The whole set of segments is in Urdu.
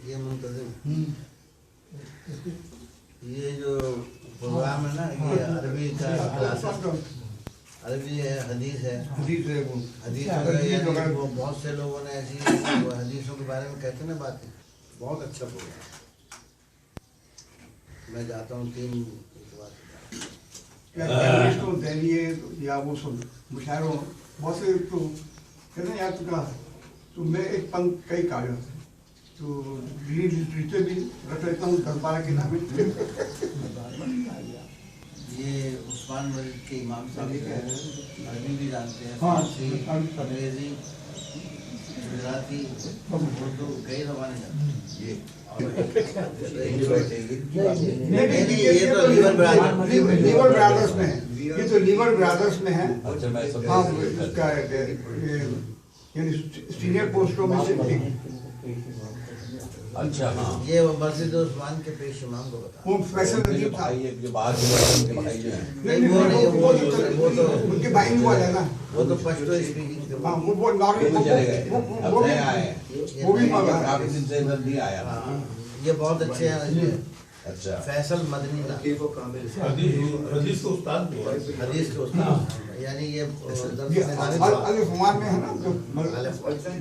یہ منتظم یہ جو پروگرام ہے نا یہ عربی کا کلاسز عربی ہے حدیث ہے حدیث وغیرہ وہ بہت سے لوگوں نے ایسی حدیثوں کے بارے میں کہتے ہیں نا باتیں بہت اچھا پروگرام میں جاتا ہوں 3 دہلی یا وہ سب مشاعروں بہت سے تو کہتے ہیں یار تو میں ایک پنکھ کئی کاغذ تو لٹریچر بھی رکھ لیتا ہوں 10-12 کتابیں. یہ عثمان مسجد کے امام صاحب عربی بھی جانتے ہیں فارسی انگریزی گجراتی اردو کئی زبانیں جانتے ہیں. یہ تو لیور برادرز میں ہے یہ تو لیور برادرز میں ہے ہاں اس کا یعنی سینئر پوسٹوں میں سے اچھا ہاں یہ مسجد عثمان کے پیش امام کو بتا وہ فیصل ندیم تھا وہ تو ان کے بھائی بھی والے نا وہ تو پشتو اسپیکنگ ہاں وہ بھی کافی دن سے ادھر نہیں آیا. یہ بہت اچھے ہیں. اچھا فیصل مدنی حدیث کے استاد حدیث کے استاد یعنی یہ الفمان میں ہے نا جو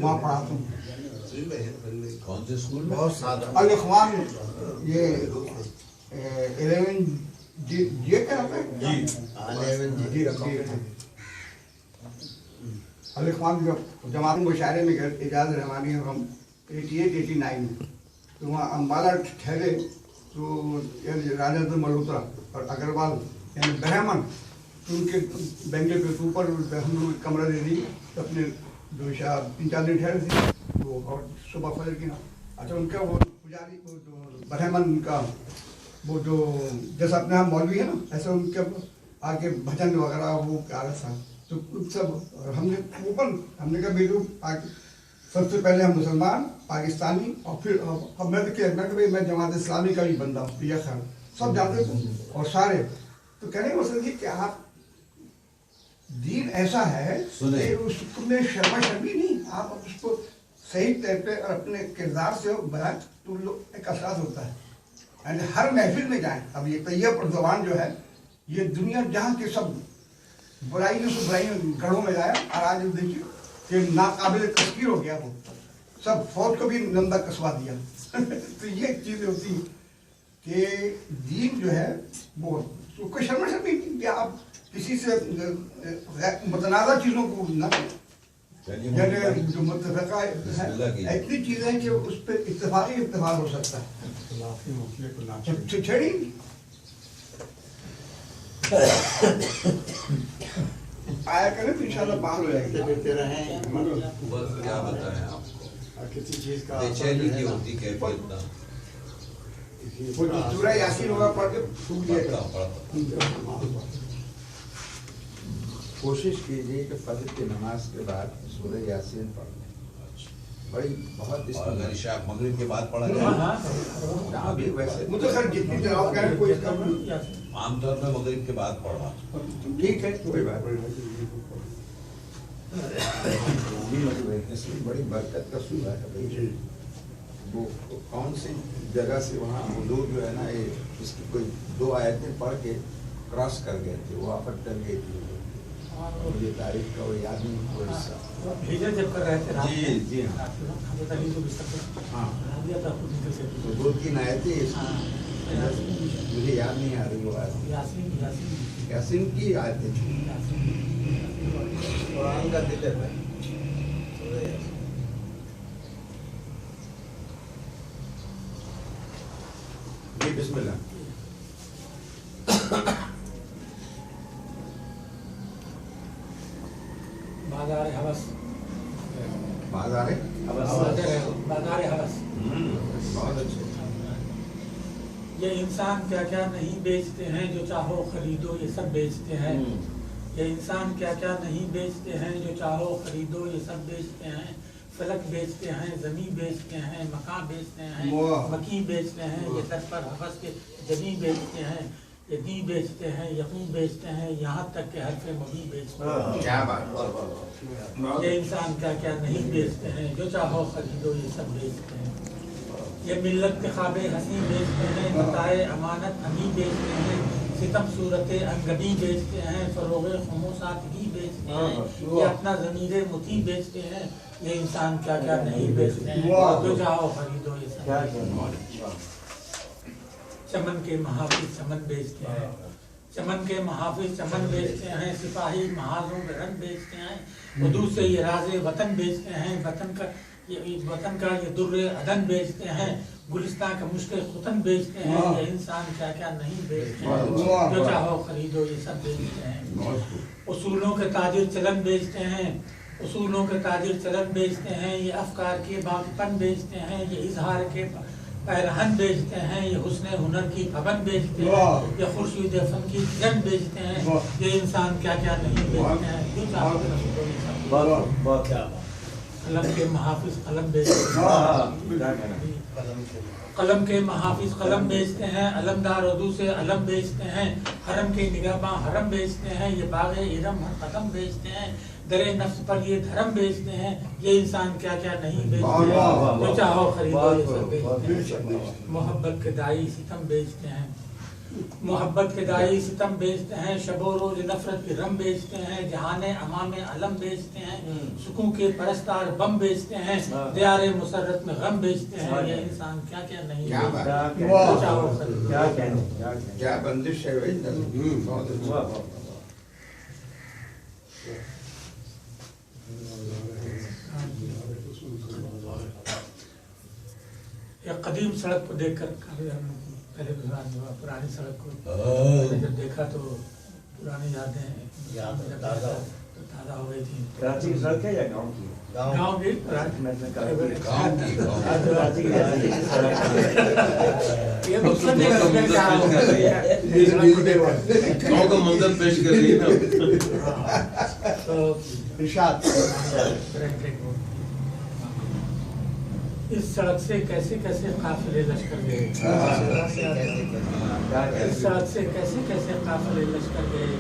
وہاں پڑھاتا ہوں. کون سے اسکول میں؟ بہت سادہ الاخوان یہ 11 جی کیا ہوتا ہے الاخوان جو جماعت مشاعرے میں اعجاز رحمانی اور ہم 88-89 میں تو وہاں امبالا ٹھہرے تو راجندر ملہوترا اور اگروال یعنی برہمن تو ان کے بنگلے کے اوپر ہم لوگ کمرہ دے دی اپنے 2-4 دن ٹھہرے تھے وہ اور صبح فجر کی نا اچھا ان کا وہ پجاری وہ جو برہمن کا وہ جو جیسا اپنے یہاں مولوی ہے نا ایسا ان کے آگے بھجن وغیرہ وہ آ رہا تھا تو سب ہم نے اوپن ہم نے کہا بیٹو سب سے پہلے ہم مسلمان پاکستانی اور پھر میں میں جماعت اسلامی کا بھی بندہ ہوں یہ خیال سب جانتے تھے اور سارے تو کہنے کا مطلب یہ کہ آپ دین ایسا ہے کہ اس میں شرمی نہیں آپ اس کو صحیح طور پہ اور اپنے کردار سے بیان تو ایک اثرات ہوتا ہے یعنی ہر محفل میں جائیں. اب یہ طیب اور زبان جو ہے یہ دنیا جہاں کے سب برائی نے سب برائی گڑھوں میں جایا اور آج دیکھیے کہ ناقابل تذکیر ہو گیا وہ سب فوج کو بھی نندہ کسوا دیا. تو یہ چیزیں ہوتی ہیں کہ دین جو ہے وہ کوئی شرمی نہیں کہ آپ کسی سے متنازع چیزوں کو نہ یعنی جو متفقہ ہے اتنی چیزیں کہ اس پہ اتفاق ہو سکتا ہے چھڑی آیا کریں تو انشاءاللہ باہر ہو جائے گی. کیا بتائیں آپ کسی چیز کا بےچینی کی ہوتی کیفیت سورہ یاسین ہوگا پڑھ کے پھوک دیا. کوشش کیجیے کہ فجر کی نماز کے بعد سورہ یاسین پڑھ لیں. بڑی بہت اس اور اگر عشاء مغرب کے بعد پڑھا جائے ابھی ویسے عام طور پہ مغرب کے بعد پڑھا ٹھیک ہے کوئی بات اس میں بڑی برکت کا سورہ ہے بھائی. وہ کون سی جگہ سے وہاں حضور جو ہے نا اس کی کوئی 2 آیتیں پڑھ کے کراس کر گئے تھے وہ آفت کر گئی تھی یہ تاریخ کا وہ یاد نہیں وہ حصہ ہجرت جب کر رہے تھے جی جی ہاں 2-3 آیتیں مجھے یاد نہیں آ رہی وہ یاسین کی آیتیں قرآن کا دل ہے بھائی. جی بسم اللہ. بازار حوث بازار حوث بہت اچھے. یہ انسان کیا کیا نہیں بیچتے ہیں جو چاہو خریدو یہ سب بیچتے ہیں. یہ انسان کیا کیا نہیں بیچتے ہیں جو چاہو خریدو یہ سب بیچتے ہیں. فلک بیچتے ہیں زمین بیچتے ہیں مکان بیچتے ہیں مکی بیچتے ہیں یہ سر پر حفظ کے جمی بیچتے ہیں یہ دی بیچتے ہیں یقین بیچتے ہیں یہاں تک کہ حرف مبی بیچتے ہیں. کیا بات. یہ انسان کیا کیا نہیں بیچتے ہیں جو چاہو خریدو یہ سب بیچتے ہیں. یہ ملت کے خواب ہنسی بیچتے ہیں، بتائے امانت امی بیچتے ہیں، ستم صورت انگبی بیچتے ہیں، فروغ خموساتگی بیچتے ہیں، یہ اپنا ضمیر مطیع بیچتے ہیں، یہ انسان کیا کیا نہیں بیچتے ہیں، جو چاہو خریدو یہ سب۔ چمن کے محافظ چمن بیچتے ہیں، چمن کے محافظ چمن بیچتے ہیں، سپاہی محاذوں میں رنگ بیچتے ہیں، اردو سے یہ راز وطن بیچتے ہیں، وطن کا یہ در عدن بیچتے ہیں، گلستان کا مشک ختن بیچتے ہیں، یہ انسان کیا کیا نہیں بیچتے ہیں، جو چاہو خریدو یہ سب بیچتے ہیں۔ اصولوں کے تاجر چلن بیچتے ہیں، اصولوں کے تاجر چلن بیچتے ہیں، یہ افکار کے باقی پن بیچتے ہیں، یہ اظہار کے پیرہن بیچتے ہیں، یہ حسن ہنر کی پابند بیچتے ہیں، یہ خورشید فن کی کرن بیچتے ہیں، یہ انسان کیا کیا نہیں بیچتے ہیں، جو چاہو خریدو یہ سب۔ قلم کے محافظ قلم بیچتے ہیں، قلم کے محافظ قلم بیچتے ہیں، علمدار اردو سے علم بیچتے ہیں، حرم کے نگہباں حرم بیچتے ہیں، یہ باغ ارم ہر قدم بیچتے ہیں، در نفس پر یہ دھرم بیچتے ہیں، یہ انسان کیا کیا نہیں بیچتے ہیں، جو چاہو خریدو یہ سب بیچتے ہیں۔ محبت کے دائی ستم بیچتے ہیں، محبت کے دائی ستم بیچتے ہیں، شب و روز نفرت کی رم بیچتے ہیں، جہان امام علم بیچتے ہیں، سکوں کے پرستار بم بیچتے ہیں، دیار مسرت میں غم بیچتے ہیں، یہ انسان کیا کیا نہیں بیچتے ہیں، جو چاہو خریدو۔ کیا بندش ہے بھائی، بہت اچھا۔ ایک قدیم سڑک کو دیکھ کر پہلے پرانی سڑک کو جب دیکھا تو پرانی یادیں تازہ ہو گئی تھی۔ کراچی کی سڑک ہے یا گاؤں کی؟ گاؤں کی گاؤں کا منظر پیش کر رہی ہے اس سڑک سے کیسے کیسے قافلے لشکر گئے، اس سڑک سے کیسے کیسے قافلے لشکر گئے،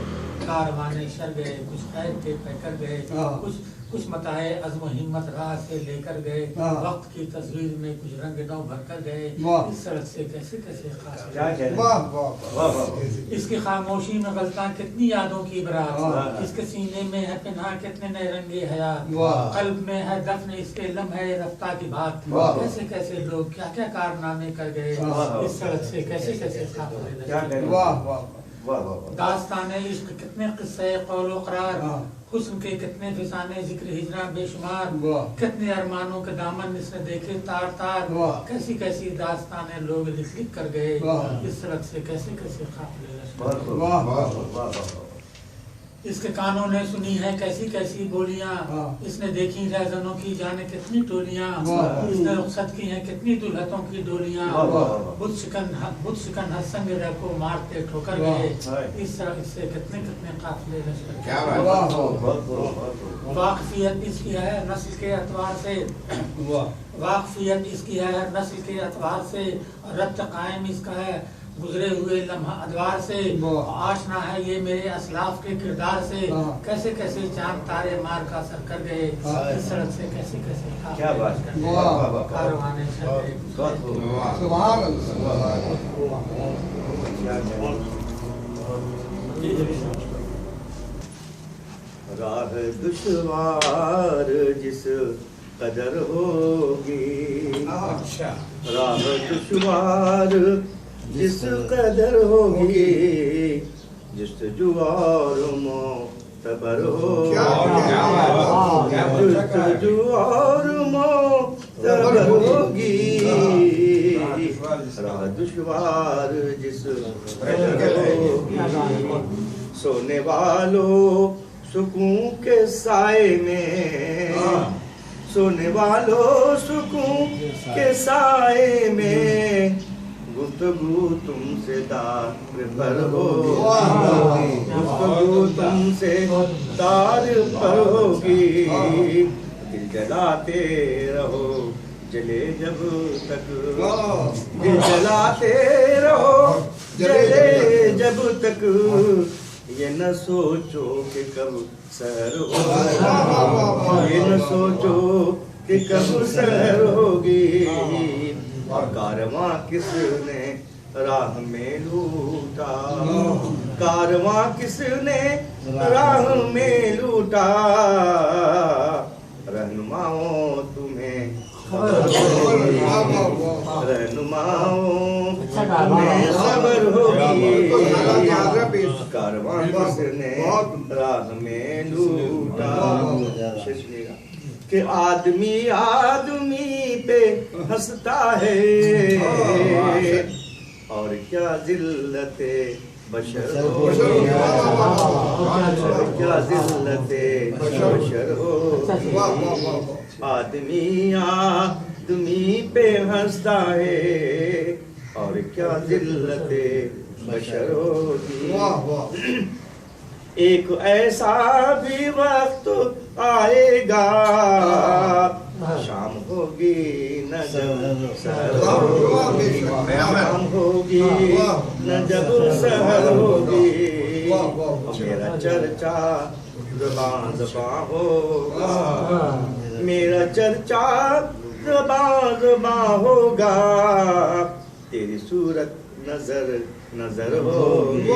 کاروانے شر گئے، کچھ خیر کے پیکر گئے، کچھ متاع عزم و ہمت راہ سے لے کر گئے، وقت کی تصویر میں کچھ رنگ نو بھر کر گئے، اس سڑک سے کیسے کیسے قافلے، اس کی خاموشی میں غلطاں کتنی یادوں کی برات، اس کے سینے میں ہے پنہاں کتنے نئے رنگے حیات، قلب میں ہے دفن اس کے لمحے رفتہ کی بات، کیسے کیسے لوگ کیا کیا کارنامے کر گئے، اس سڑک سے کیسے کیسے قافلے لشکر گئے۔ داستان عشق کتنے قصے قول و قرار، حسن کے کتنے فسانے ذکر ہجراں بے شمار، کتنے ارمانوں کے دامن اس نے دیکھے تار تار، کیسی کیسی داستانیں لوگ لکھ لکھ کر گئے، اس سڑک سے کیسے کیسے قافلے لشکر۔ اس کے کانوں نے سنی ہے کیسی کیسی بولیاں، اس نے دیکھی رہزنوں کی جانے کتنی ٹولیاں، اس نے رخصت کی ہیں کتنی دلہتوں کی ڈولیاں، بت شکن حسن رہ کو مارتے ٹھوکر گئے، اس سڑک سے کتنے کتنے قافلے لشکر۔ واقفیت اس کی ہے نسل کے اعتبار سے، واقفیت اس کی ہے نسل کے اعتبار سے، ربط قائم اس کا ہے گزرے ہوئے لمحہ ادوار سے، آشنا ہے یہ میرے اسلاف کے کردار سے، کیسے کیسے چاند تارے مار کا سر کر گئے، اس سڑک سے کیسے کیسے کاروانے چل گئے۔ راہ دشوار جس قدر ہوگی، راہ دشوار جس قدر ہوگی، جستجو اور معتبر ہوگی، جستجو اور معتبر ہوگی، راہ دشوار جس قدر ہوگی، سونے والوں سکون کے سائے میں، سونے والوں سکون کے سائے میں، گفتگو تم سے دار پر ہوگی، گفتگو تم سے دار پر ہوگی، دل جلاتے رہو جلے جب تک، دل جلاتے رہو جلے جب تک، یہ نہ سوچو کہ کب سحر ہوگی، یہ نہ سوچو کہ کب سحر ہوگی، کارواں کس نے راہ میں لوٹا، کارواں کس نے راہ میں لوٹا، رہنماؤں تمہیں رہنماؤں تمہیں خبر ہوگی، کارواں کس نے راہ میں لوٹا، کہ آدمی آدمی پہ ہنستا ہے، اور کیا ذلت بشر ہوگی، کیا ذلت بشر ہوگی، آدمی آدمی پہ ہنستا ہے، اور کیا ذلت بشر ہوگی، ایک ایسا بھی وقت آئے گا، شام ہوگی نہ جب سحر ہوگی، شام ہوگی نہ جب سحر ہوگی، میرا چرچا زبان زبان ہوگا، میرا چرچا زبان زبان ہوگا، تیری صورت نظر نظر ہوگی،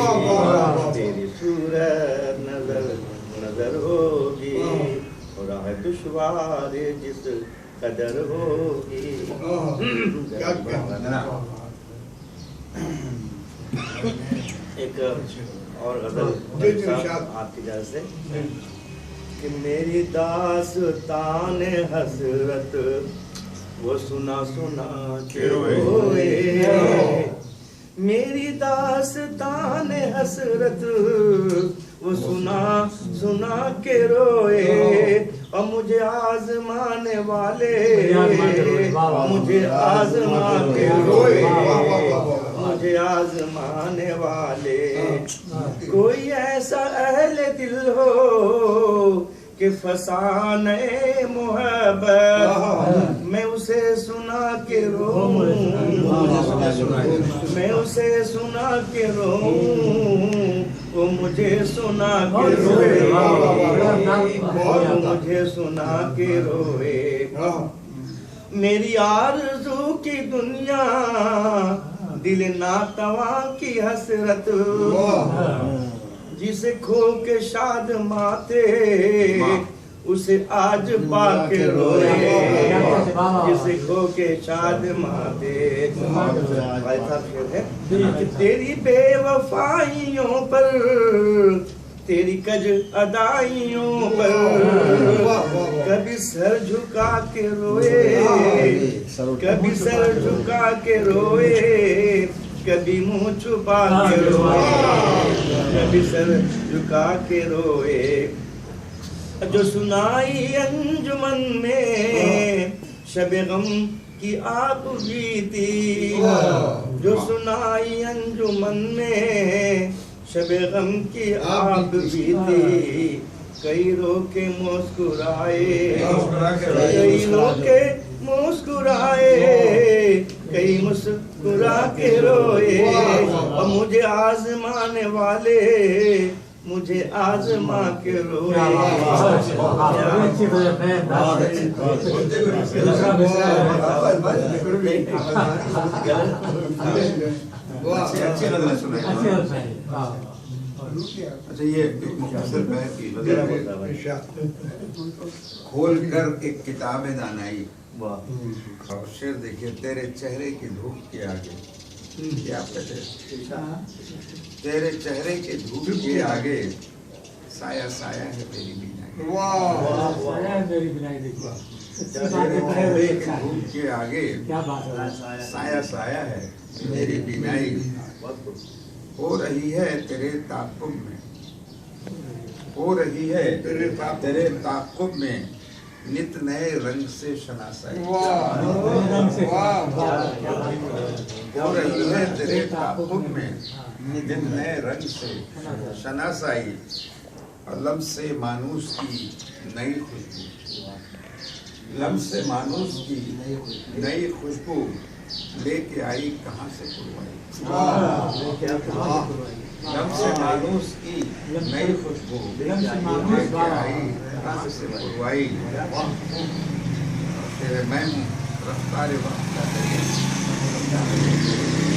تیری صورت نظر نظر ہوگی، راہ دشوار جس قدر ہوگی۔ ایک اور غزل آپ کی اجازت سے، کہ میری داستان حسرت وہ سنا سنا کے روئے، میری داستان حسرت وہ سنا سنا کے روئے، اور مجھے آزمانے والے مجھے آزما کے روئے، مجھے آزمانے والے، کوئی ایسا اہل دل ہو کہ فسانے محبت میں اسے سنا کے روؤں، میں اسے سنا کے روؤں، وہ مجھے سنا کے روئے، مجھے سنا کے روئے، میری آرزو کی دنیا دل ناتواں کی حسرت، جسے کھو کے شاد ماتے اسے آج پا کے روئے، جسے کھو کے شاد ماتے، کہ تیری بے وفائیوں پر، تیری کج ادائیوں پر، کبھی سر جھکا کے روئے، کبھی سر جھکا کے روئے، کبھی منہ چھپا کے روئے، کبھی سر جھکا کے روئے، جو سنائی انجمن میں شب غم کی آپ بیتی، جو سنائی انجمن میں شب غم کی آپ بیتی، کئی رو کے مسکرائے، کئی رو کے مسکرائے، کئی مسکرا کے روئے، اور مجھے آزمانے والے مجھے آزما کے روئے، اچھا یہ مختصر بحث کی کھول کر ایک کتاب دانائی، اور شعر دیکھیے، تیرے چہرے کی دھوپ کے آگے، کیا آپ کہتے ہیں، تیرے چہرے کے دھوپ کے آگے سایہ سایہ ہے تیری بینائی، تیرے چہرے کے دھوپ کے آگے سایہ سایہ ہے تیری بینائی، ہو رہی ہے تیرے تعاقب میں، ہو رہی ہے تیرے تعاقب میں نت نئے رنگ سے شناسائی، ہو رہی ہے تیرے تعاقب میں نت نئے رنگ سے شناسائی، اور لمس مانوس کی نئی خوشبو، لمس مانوس کی نئی خوشبو لے کے آئی کہاں سے پروائی، لمس مانوس کی نئی خوشبو لے کے آئی کہاں سے پروائی، تیرے میں رفتار وقت کا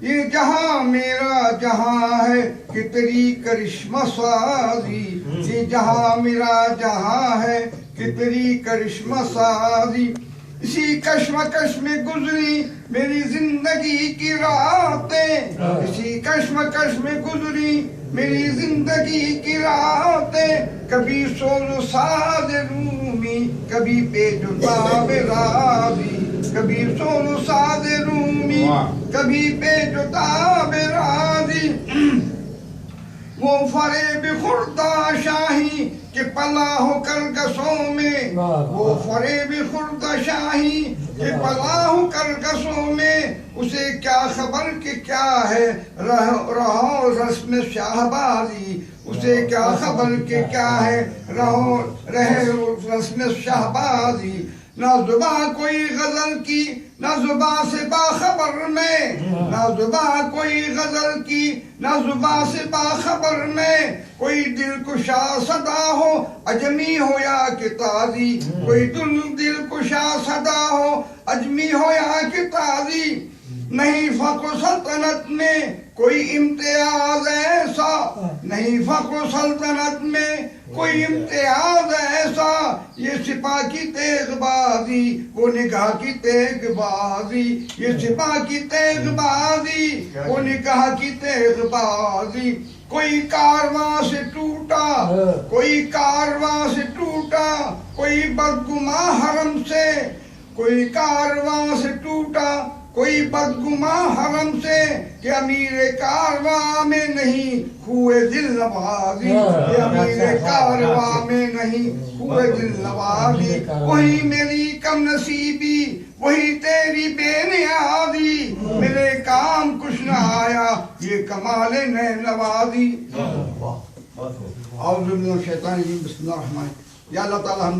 یہ جہاں میرا جہاں ہے کہ تیری کرشمہ سازی، یہ جہاں میرا جہاں ہے کہ تیری کرشمہ سازی، اسی کشمکش میں گزری میری زندگی کی راتیں، اسی کشمکش میں گزری میری زندگی کی راتیں، کبھی سوز ساز رومی کبھی پیج تاب راضی، کبھی سوز ساز رومی کبھی پیج تاب راضی، وہ فریب خوردہ شاہی کہ پلا ہو کرگسوں میں، وہ فریب خوردہ شاہی کہ پلا ہو کرگسوں میں، اسے کیا خبر کہ کیا ہے رہو رسم شہبازی، اسے کیا خبر کہ کیا ہے رہے رسم شہبازی، نہ زباں کوئی غزل کی نہ زباں سے باخبر میں، نہ زباں کوئی غزل کی نہ زباں سے باخبر میں، کوئی دل کشا صدا ہو اجمی ہو یا کہ تازی، کوئی دل کشا صدا ہو اجمی ہو یا کہ تازی، نہیں فخر سلطنت میں کوئی امتیاز ایسا، نہیں فخر سلطنت میں کوئی امتیاز ایسا، یہ سپاہ کی تیغ بازی وہ نگاہ کی تیغ بازی، یہ سپاہ کی تیغ بازی وہ نگاہ کی تیغ بازی، کوئی کارواں سے ٹوٹا کوئی کارواں سے ٹوٹا کوئی بدگماں حرم سے، کوئی کارواں سے ٹوٹا کوئی بدگماں حرم سے، کہ امیر کارواں میں نہیں ہوئے دل نوازی، کہ امیر کارواں میں نہیں ہوئے دل نوازی، وہی میری کم نصیبی وہی تیری بے نیازی، میرے کام کچھ نہ آیا یہ کمال نئے نوازی۔ اعوذ باللہ من الشیطان الرجیم، بسم اللہ الرحمن الرحیم۔ یا اللہ تعالیٰ ہم